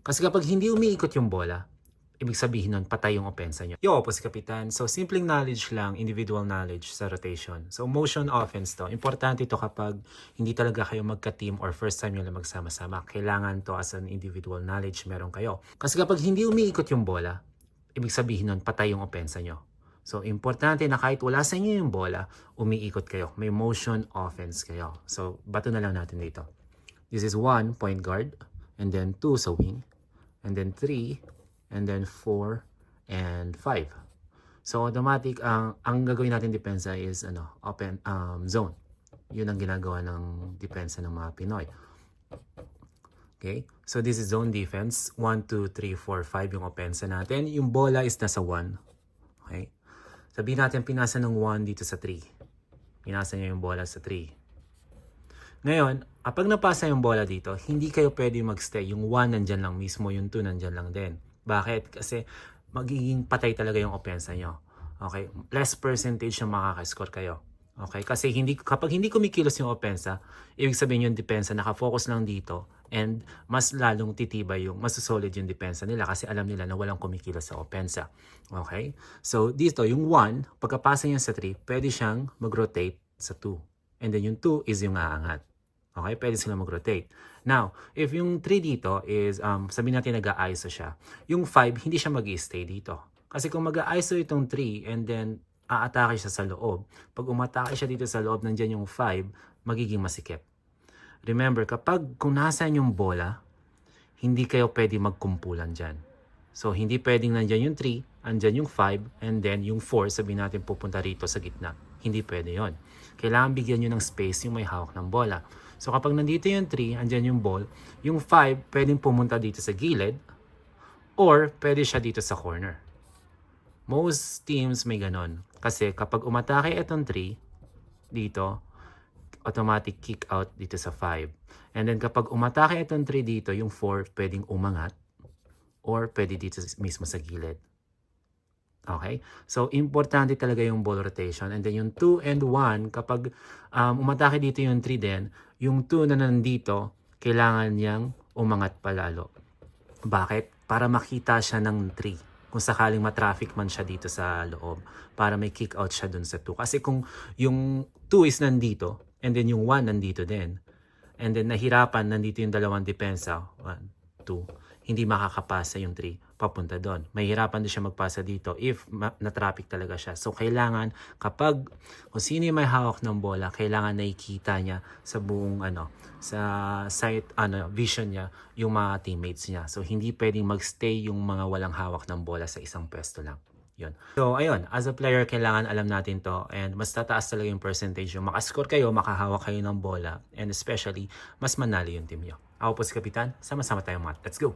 Kasi kapag hindi umiikot yung bola, ibig sabihin nun, patay yung opensa nyo. Yo po si Kapitan. So, simpleng knowledge lang, individual knowledge sa rotation. So, motion offense to. Importante to kapag hindi talaga kayo magka-team or first time nyo lang magsama-sama. Kailangan to as an individual knowledge meron kayo. Kasi kapag hindi umiikot yung bola, ibig sabihin nun, patay yung opensa nyo. So, importante na kahit wala sa inyo yung bola, umiikot kayo. May motion offense kayo. So, bato na lang natin dito. This is 1 point guard, and then 2 sa wing, and then 3, and then 4, and 5. So, automatic, ang gagawin natin depensa is open zone. Yun ang ginagawa ng depensa ng mga Pinoy. Okay? So, this is zone defense. 1, 2, 3, 4, 5 yung opensa natin. Yung bola is nasa 1. Okay? Sabihin natin, pinasa ng 1 dito sa 3. Pinasa niya yung bola sa 3. Ngayon, kapag napasa yung bola dito, hindi kayo pwede magstay. Yung 1 nandyan lang mismo, yung 2 nandyan lang din. Bakit? Kasi magiging patay talaga yung opensa nyo. Okay? Less percentage yung makakascore kayo. Okay? Kasi kapag hindi kumikilos yung opensa, ibig sabihin yung depensa nakafocus lang dito and mas lalong titibay mas solid yung depensa nila kasi alam nila na walang kumikilos sa opensa. Okay? So, dito, yung 1, pagkapasa niya sa 3, pwede siyang mag-rotate sa 2. And then yung 2 is yung aangat. Okay? Pwede sila mag-rotate. Now, if yung 3 dito is, sabihin natin nag-a-ISO siya, yung 5, hindi siya mag-i-stay dito. Kasi kung mag-a-ISO itong 3 and then aatake siya sa loob, pag umatake siya dito sa loob, nandyan yung 5, magiging masikip. Remember, kung nasaan yung bola, hindi kayo pwede magkumpulan dyan. So, hindi pwedeng nandyan yung 3, andyan yung 5, and then yung 4, sabihin natin pupunta rito sa gitna. Hindi pwede yon. Kailangan bigyan nyo ng space yung may hawak ng bola. So, kapag nandito yung 3, andyan yung ball, yung 5, pwedeng pumunta dito sa gilid, or pwede siya dito sa corner. Most teams may ganon. Kasi kapag umatake itong 3, dito, automatic kick out dito sa 5. And then kapag umatake itong 3 dito, yung 4 pwedeng umangat or pwede dito mismo sa gilid. Okay? So, importante talaga yung ball rotation. And then yung 2 and 1, kapag umatake dito yung 3 din, yung 2 na nandito, kailangan niyang umangat palalo. Bakit? Para makita siya ng 3. Kung sakaling matraffic man siya dito sa loob, para may kick out siya dun sa 2. Kasi kung yung 2 is nandito, and then yung 1 nandito din, and then nahirapan, nandito yung dalawang depensa, 1, 2, hindi makakapasa yung 3 papunta doon. Mahirapan din siya magpasa dito if na-traffic talaga siya. So, kailangan kung sino yung may hawak ng bola, kailangan nakikita niya sa buong sa sight, vision niya, yung mga teammates niya. So, hindi pwedeng magstay yung mga walang hawak ng bola sa isang pwesto lang. Yun. So, ayun, as a player, kailangan alam natin to and mas tataas talaga yung percentage yung makascore kayo, makahawak kayo ng bola, and especially, mas manalo yung team nyo. Ako po si Kapitan, sama-sama tayong mat. Let's go!